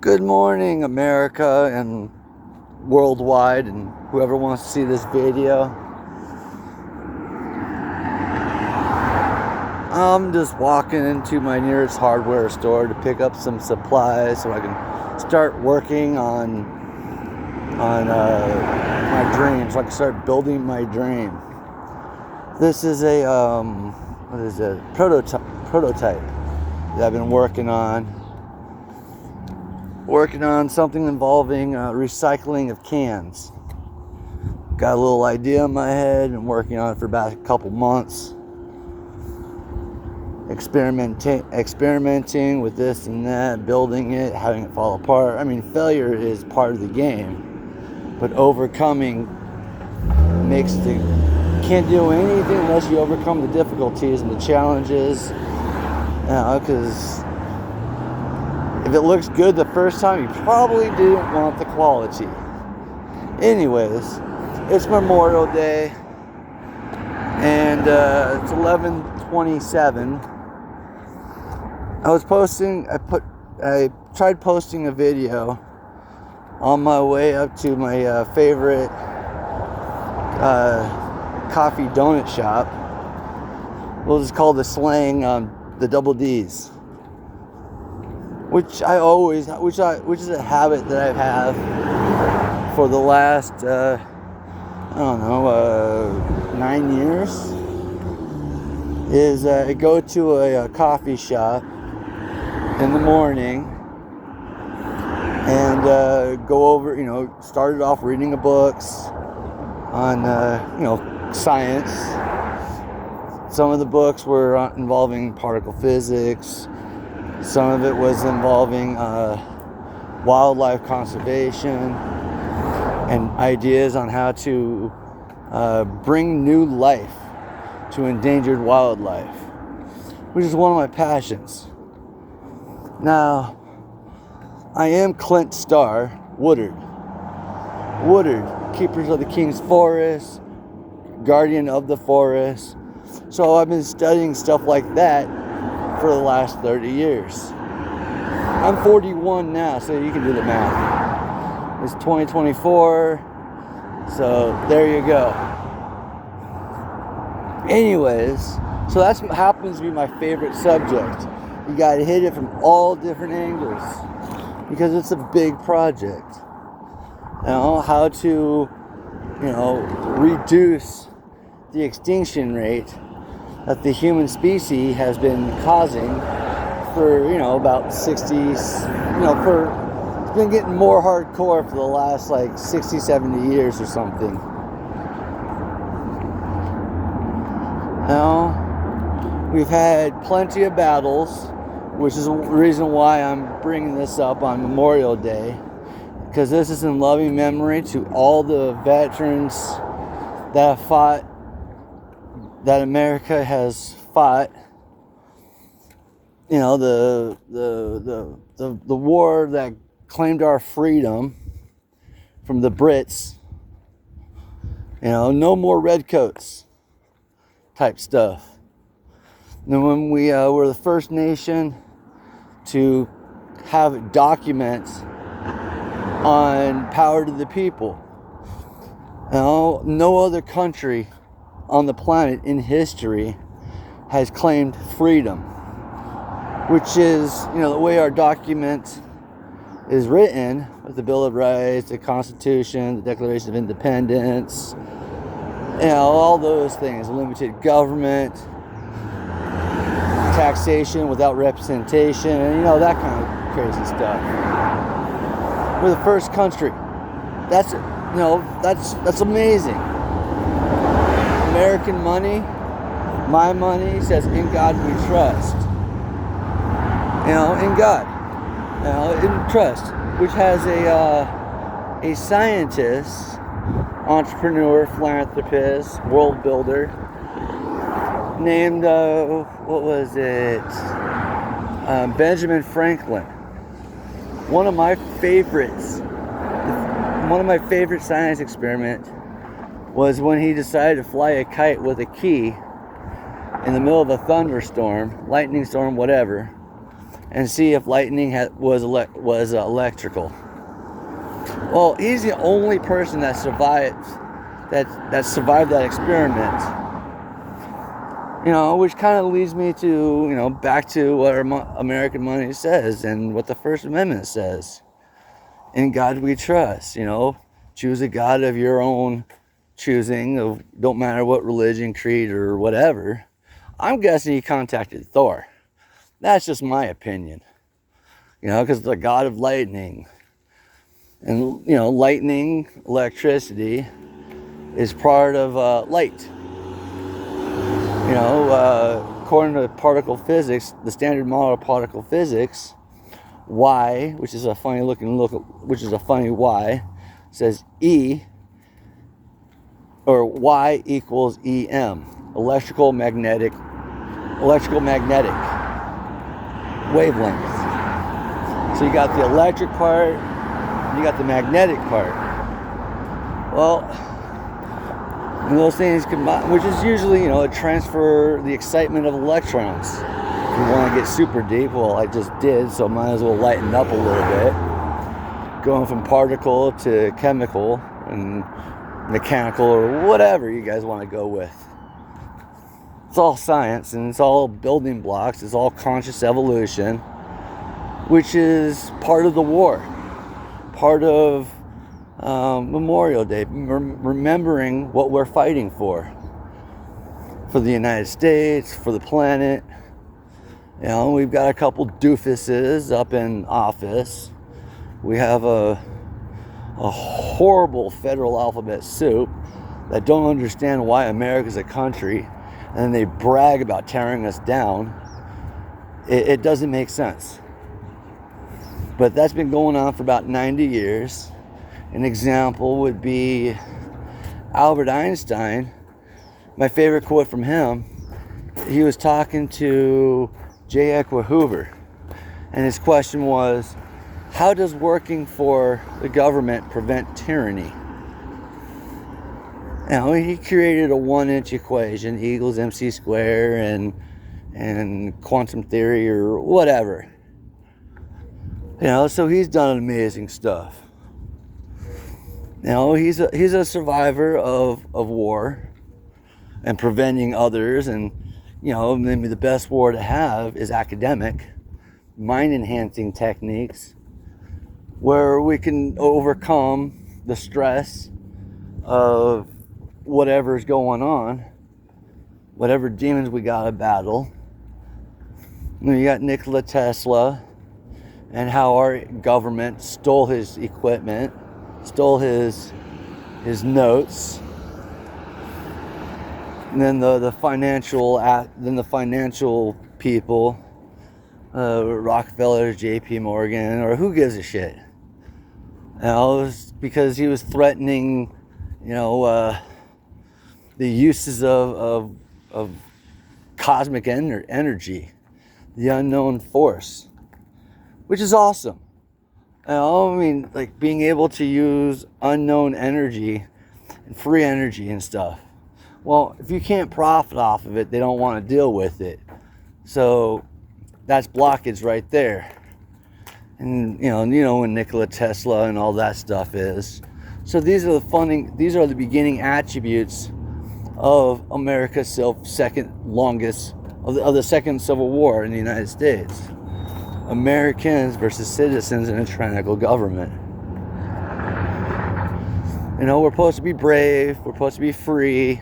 Good morning, America and worldwide, and whoever wants to see this video. I'm just walking into my nearest hardware store to pick up some supplies so I can start working on my dream, so I can start building my dream. This is a prototype that I've been working on something involving recycling of cans. Got a little idea in my head, been working on it for about a couple months, experimenting with this and that, building it, having it fall apart. I mean, failure is part of the game, but overcoming can't do anything unless you overcome the difficulties and the challenges, because if it looks good the first time, you probably didn't want the quality. Anyways, it's Memorial Day, and it's 11:27. I tried posting a video on my way up to my favorite coffee donut shop. We'll just call the slang the Double D's. Which is a habit that I've had for the last 9 years. Is I go to a coffee shop in the morning and go over, started off reading the books on science. Some of the books were involving particle physics. Some of it was involving wildlife conservation and ideas on how to bring new life to endangered wildlife, which is one of my passions. Now, I am Clint Starr Woodard, Keepers of the King's Forest, Guardian of the Forest. So I've been studying stuff like that for the last 30 years. I'm 41 now, so you can do the math. It's 2024, so there you go. Anyways, so that happens to be my favorite subject. You gotta hit it from all different angles because it's a big project. How to, reduce the extinction rate that the human species has been causing for, about 60, it's been getting more hardcore for the last 60, 70 years or something. We've had plenty of battles, which is the reason why I'm bringing this up on Memorial Day, because this is in loving memory to all the veterans that have fought, that America has fought. The war that claimed our freedom from the Brits. No more Redcoats type stuff. And when we were the first nation to have documents on power to the people. No other country on the planet in history has claimed freedom, which is, the way our document is written, with the Bill of Rights, the Constitution, the Declaration of Independence, all those things, limited government, taxation without representation, that kind of crazy stuff. We're the first country. That's amazing. American money, my money, says in God we trust. In God. In trust, which has a scientist, entrepreneur, philanthropist, world builder named Benjamin Franklin. One of my favorite science experiments was when he decided to fly a kite with a key in the middle of a thunderstorm, lightning storm, whatever, and see if lightning was electrical. Well, he's the only person that survived that experiment. Which kind of leads me to back to what American money says and what the First Amendment says. In God we trust. Choose a God of your own choosing. Don't matter what religion, creed, or whatever. I'm guessing he contacted Thor. That's just my opinion. Because the God of lightning. And, lightning, electricity, is part of light. According to particle physics, the standard model of particle physics, Y, which is a funny Y, says E, or Y equals EM, electrical magnetic wavelength. So you got the electric part, you got the magnetic part. Well, and those things combine, which is usually, transfer the excitement of electrons. If you want to get super deep, well, I just did, so might as well lighten up a little bit. Going from particle to chemical and mechanical or whatever you guys want to go with. It's all science and it's all building blocks. It's all conscious evolution, which is part of the war, part of Memorial Day, remembering what we're fighting for the United States, for the planet. We've got a couple doofuses up in office. We have a horrible federal alphabet soup that don't understand why America's a country, and they brag about tearing us down. It doesn't make sense. But that's been going on for about 90 years. An example would be Albert Einstein. My favorite quote from him, he was talking to J. Edgar Hoover, and his question was, how does working for the government prevent tyranny? He created a 1-inch equation, E equals MC squared, and quantum theory or whatever. So he's done amazing stuff. He's a survivor of war and preventing others, and maybe the best war to have is academic, mind-enhancing techniques where we can overcome the stress of whatever's going on, whatever demons we got to battle. You got Nikola Tesla and how our government stole his equipment, stole his notes, and then the financial people, Rockefeller, J.P. Morgan, or who gives a shit? It was because he was threatening, the uses of cosmic energy, the unknown force, which is awesome. Like being able to use unknown energy and free energy and stuff. Well, if you can't profit off of it, they don't want to deal with it. So that's blockage right there. And when Nikola Tesla and all that stuff is. So these are the beginning attributes of America's second longest of the second Civil War in the United States. Americans versus citizens in a tyrannical government. We're supposed to be brave, we're supposed to be free,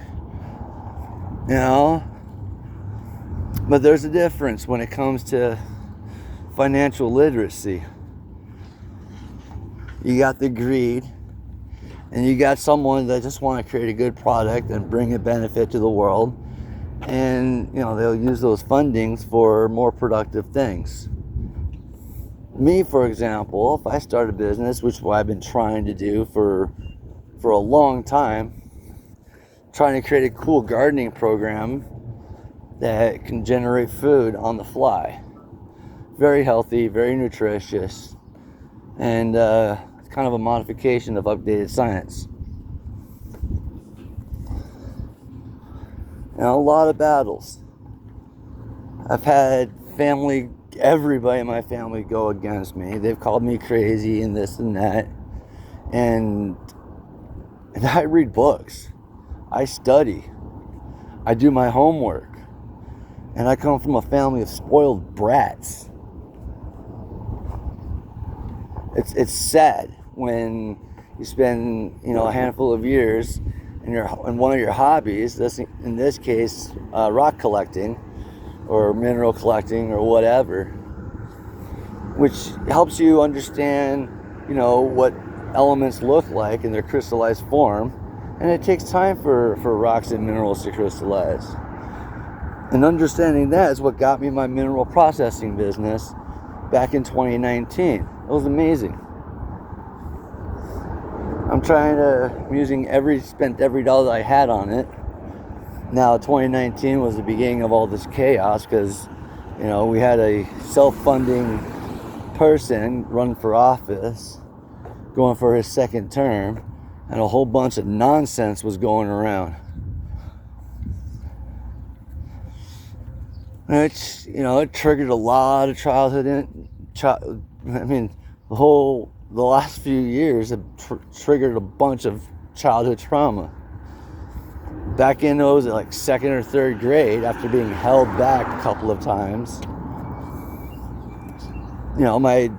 but there's a difference when it comes to financial literacy. You got the greed, and you got someone that just want to create a good product and bring a benefit to the world, and they'll use those fundings for more productive things. Me, for example, if I start a business, which is what I've been trying to do for a long time, trying to create a cool gardening program that can generate food on the fly. Very healthy, very nutritious, and it's kind of a modification of updated science. A lot of battles. I've had family everybody in my family go against me. They've called me crazy and this and that. And I read books. I study. I do my homework. And I come from a family of spoiled brats. It's sad when you spend, a handful of years in one of your hobbies, in this case, rock collecting or mineral collecting or whatever, which helps you understand, what elements look like in their crystallized form. And it takes time for rocks and minerals to crystallize. And understanding that is what got me my mineral processing business back in 2019. It was amazing. I'm spent every dollar I had on it. Now 2019 was the beginning of all this chaos because, we had a self-funding person run for office, going for his second term, and a whole bunch of nonsense was going around. Which, it triggered a lot of the last few years have triggered a bunch of childhood trauma. Back in those at like second or third grade, after being held back a couple of times, when I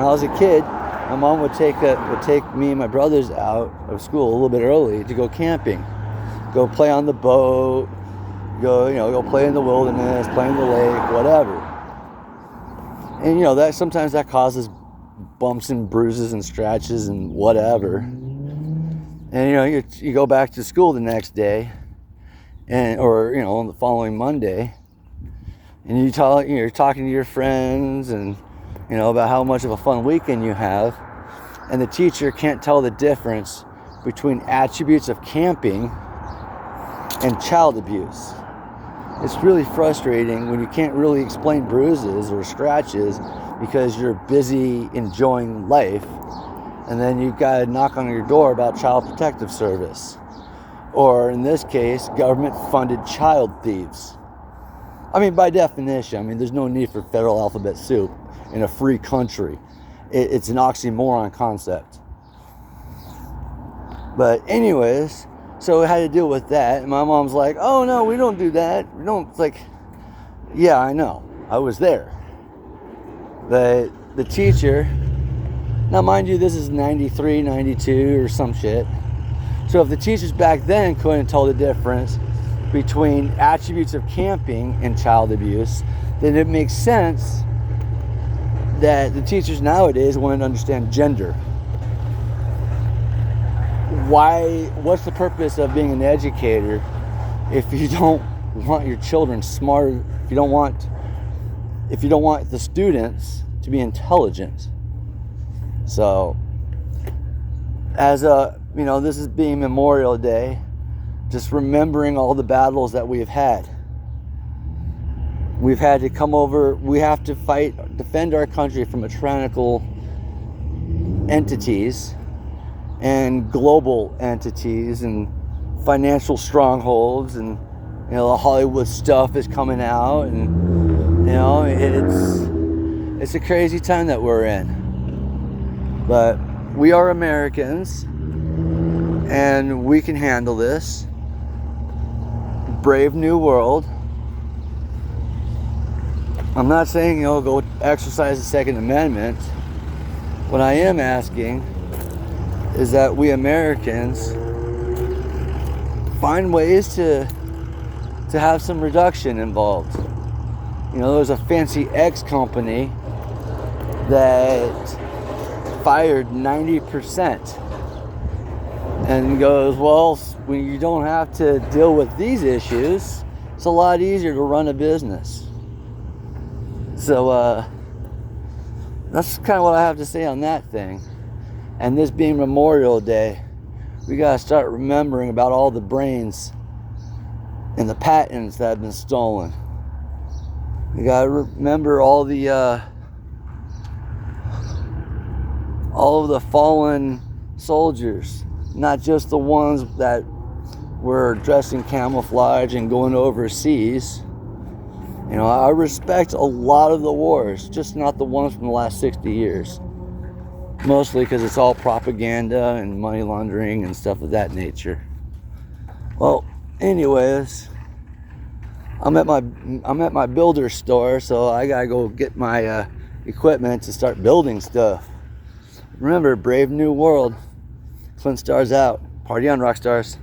was a kid, my mom would take me and my brothers out of school a little bit early to go camping, go play on the boat, go play in the wilderness, play in the lake, whatever. And that sometimes that causes bumps and bruises and scratches and whatever. And you go back to school the next day, or on the following Monday, and you're talking to your friends and about how much of a fun weekend you have, and the teacher can't tell the difference between attributes of camping and child abuse. It's really frustrating when you can't really explain bruises or scratches because you're busy enjoying life, and then you've got to knock on your door about Child Protective Service, or in this case, government-funded child thieves. By definition, there's no need for federal alphabet soup in a free country. It's an oxymoron concept. But anyways, so I had to deal with that, and my mom's like, "Oh no, we don't do that. We don't." It's like, yeah, I know. I was there. But the teacher, now mind you, this is 93, 92 or some shit. So if the teachers back then couldn't tell the difference between attributes of camping and child abuse, then it makes sense that the teachers nowadays want to understand gender. What's the purpose of being an educator if you don't want your children smart, if you don't want the students to be intelligent? So, this is being Memorial Day, just remembering all the battles that we've had. We've had to we have to defend our country from tyrannical entities and global entities and financial strongholds, and the Hollywood stuff is coming out, and it's a crazy time that we're in. But we are Americans, and we can handle this. Brave new world. I'm not saying go exercise the Second Amendment. What I am asking is that we Americans find ways to have some reduction involved. There's a fancy eggs company that fired 90% and goes, well, when you don't have to deal with these issues, it's a lot easier to run a business. So that's kind of what I have to say on that thing. And this being Memorial Day, we got to start remembering about all the brains and the patents that have been stolen. We got to remember all of the fallen soldiers, not just the ones that were dressed in camouflage and going overseas You know, I respect a lot of the wars, just not the ones from the last 60 years. Mostly because it's all propaganda and money laundering and stuff of that nature. Well, anyways, I'm at my builder store, so I gotta go get my equipment to start building stuff. Remember, brave new world. Flint Stars out. Party on, rock stars.